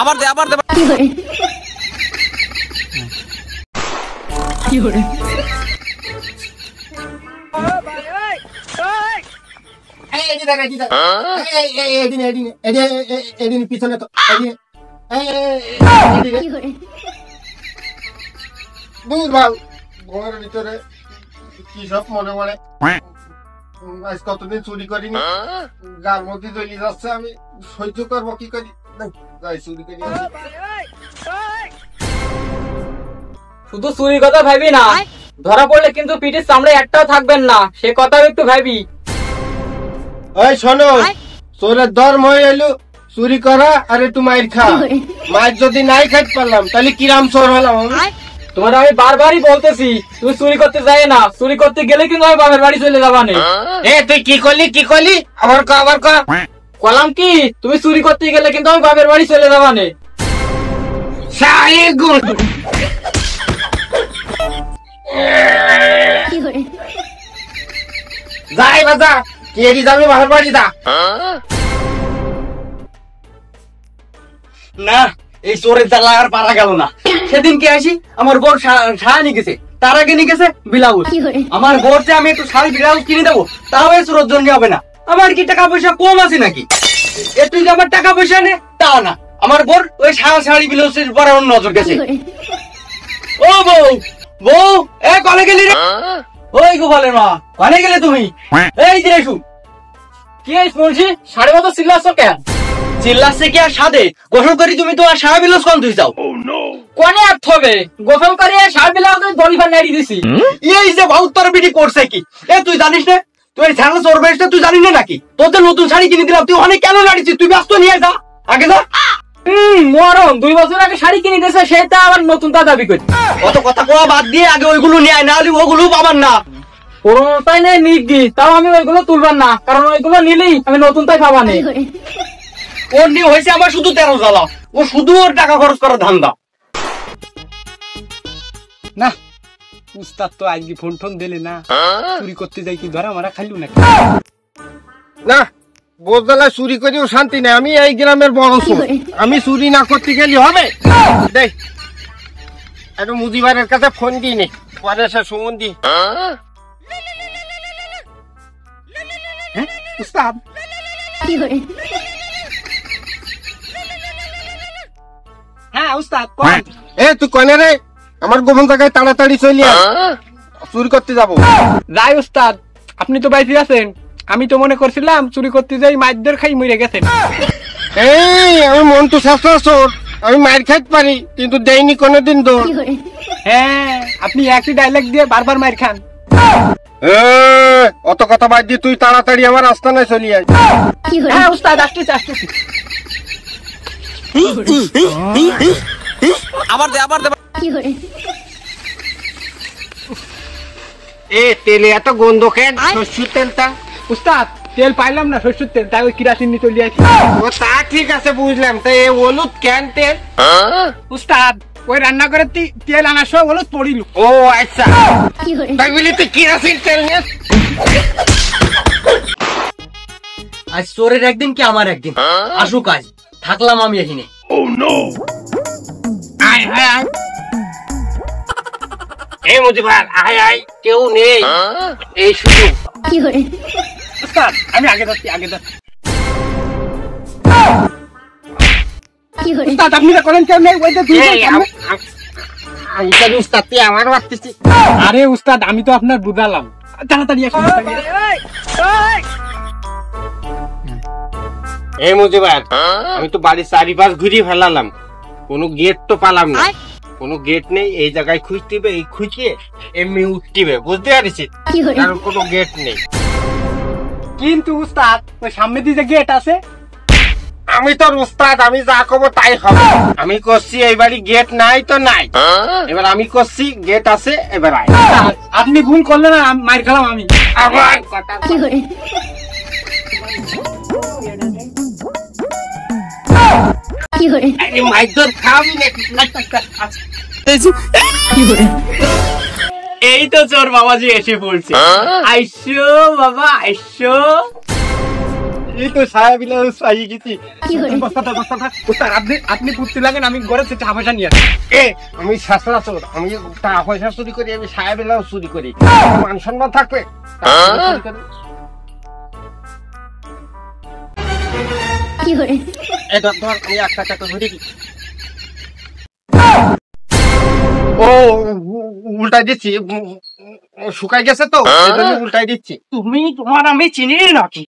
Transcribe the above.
আবার দে আবার দে কি করে পিছনে তো ঘরের ভিতরে কি সব মনে মনে আজ কতদিন চুরি করিনি, গার মধ্যে চলে যাচ্ছে, আমি সহ্য করবো কি করি, যাই চুরি করি। শুধু চুরির কথা ভাবি না, ধরা পড়লে কিন্তু পিঠের চামড়া একটাও থাকবেন না, সে কথাও একটু ভাবি। ওই শোনো, চোরের ধর্ম হয়ে এলো চুরি করা আর একটু মায়ের খা। মায়ের যদি নাই খাইতে পারলাম তাহলে কিরাম চোর হলাম। তোমার আমি বারবারই বলতেছি তুমি চুরি করতে যাই না, চুরি করতে গেলে কিন্তু আমি বাপের বাড়ি চলে যাবা না। তুই কি করলি আবার কলাম কি, তুমি চুরি করতে গেলে কিন্তু আমি বাপের বাড়ি চলে যাবা না। যাই বাজা কেড়ি যাবি বাপের বাড়ি দা না, এই চোরের জ্বালা আর পারা গেল না। সেদিন কে আসি আমার বোর শাড়ি নিয়ে গেছে, তার আগে নিয়ে গেছে ব্লাউজ। আমার বোর যে আমি একটু শাড়ি ব্লাউজ কিনে দেবো তাও এই চোরের জন্য হবে না। আমার কি টাকা পয়সা কম আছে নাকি? একটু যে আমার টাকা পয়সা নেই তা না, আমার বোর ওই শাড়ি ব্লাউজের পরে অন্য নজর গেছে। ও বউ এ কলে গেলি রে? ওই গোপালের মা, কলে গেলে তুমি? এই যে এসু কি বলছি, সাড়ে মতো চিল্লাচ্ছ কেন? চিল্লাচ্ছে কি আর সাদে? গোসল করি তুমি তো আর সারা বিলাস কোন তুই যাও কোনে আর থবে গোসল করে সারা বিলাস দড়ি ফান নাড়ি দিছি। এই যে বহুত তোর বিটি করছে কি এ তুই জানিস না? তুই ছাড়া চোর বেসটা তুই জানিস না নাকি? তোর তো নতুন শাড়ি কিনে দিলাম, তুই অনেক কেন নাড়িছিস? তুই ব্যস্ত নিয়ে যা আগে যা। মরম 2 বছর আগে শাড়ি কিনে দিয়েছে সেটা আবার নতুন তা দাবি করছে। অত কথা কোয়া বাদ দিয়ে আগে ওইগুলো নিয়ে আয়, না হলে ওগুলো পাবার না। পুরোনোটাই নেই নিকি, তাও আমি ওইগুলো তুলবার না, কারণ ওইগুলো নিলেই আমি নতুন তাই পাবা নেই। ওর নিয়ে হয়েছে আমার শুধু 13 জ্বালা, ও শুধু ওর টাকা খরচ করার ধান্দা। না উস্তাদ তো আজকে ফোন দিলে না, চুরি করতে যাই কি ধরা মারা খাইলু নাকি? না বোঝালা চুরি করেও শান্তি নেই, আমি এই গ্রামের বড় চোর, আমি চুরি না করতে গেলে হবে? দেখ একটু মুজিবারের কাছে ফোন দিই নে, পরে সে সুমন দি। উস্তাদ হ্যাঁ উস্তাদ তুই কনে রে? আমার গোপন জায়গায় তাড়াতাড়ি চলি চুরি করতে যাবো। যাই উস্তাদ, আপনি তো বাইরে আছেন, আমি তো মনে করছিলাম চুরি করতে যাই মাইরদের খাই মরে গেছেন। আমি মন তো শাস্ত্র চোর, আমি মায়ের খাইতে পারি কিন্তু দেয়নি কোনোদিন দৌড়। হ্যাঁ আপনি একই ডায়লগ দিয়ে বারবার মাইর খান। অত কথা বাদ দিয়ে তুই তাড়াতাড়ি আমার আস্তানায় চলি আয়। হ্যাঁ উস্তাদ আসতেছি আসতেছি। আবার দে আবার দে তেলে এত গন্ধ কেন? শস্যের তেলটা উস্তাদ তেল পাইলাম না, শস্যের তেল, তাই ওই কিরাসিন নিয়ে চলে আসি। ও তা ঠিক আছে বুঝলাম, তাই এই হলুদ কেন তেল? উস্তাদ ওই রান্না করে তেল আনার সময় হলুদ পড়িল। ও আচ্ছা, তাই বলি তুই কিরাসিন তেল নিয়ে। আজ চোরের একদিন কি আমার একদিন, আসুক আজ, থাকলাম আমি এখানে। এই মুজিবার আয় আয়, কেউ নেই এই শুধু। উস্তাদ আমি আগে যাচ্ছি উস্তাদ আপনি তো করেন কেউ নেই, ওই তো উস্তাদ তুই আমার ভাবতেছি। আরে উস্তাদ আমি তো আপনার বুঝালাম, তাড়াতাড়ি আসুন। এই মুজিবার আমি তো বাড়ির চারিপাশ ঘুরিয়ে ফেলালাম, কোনো গেট তো পালাম না, কোনো গেট নেই। এই জায়গায় খুঁজতিবে, এই খুঁজে এমনি উঠতিবে, বুঝতে পারছি, কারণ কোনো গেট নেই। কিন্তু উস্তাদ ওই সামনে দিয়ে যে গেট আছে। আমি তোর উস্তাদ, আমি যা করবো তাই হবে। আমি করছি এই বাড়ি গেট নাই তো নাই, এবার আমি করছি গেট আছে, এবার আয়। আপনি ভুল করলেন না, মার খেলাম আমি। আবার কথা মাইদর খাবি নাকি? এই তো চোর বাবাজি এসে পড়ছে। আইসো বাবা আইসো, এই তো ছায়া বিলাস পাই গেছি। বস্তাটা উস্তাদ আপনি পুঁততে লাগেন, আমি ঘরে থেকে টাকা পয়সা নিয়ে আসি। এ আমি শাসলা চোর, আমি টাকা পয়সা চুরি করি, আমি ছায়া বিলাস চুরি করি, মান সম্মান থাকবে? এটা ধর আমি 1 টাকা ধরে দিই। ও উল্টাই দিচ্ছি, শুকাই গেছে তো এই জন্য উল্টাই দিচ্ছি। তুমি তোমার আমি চিনি নাকি?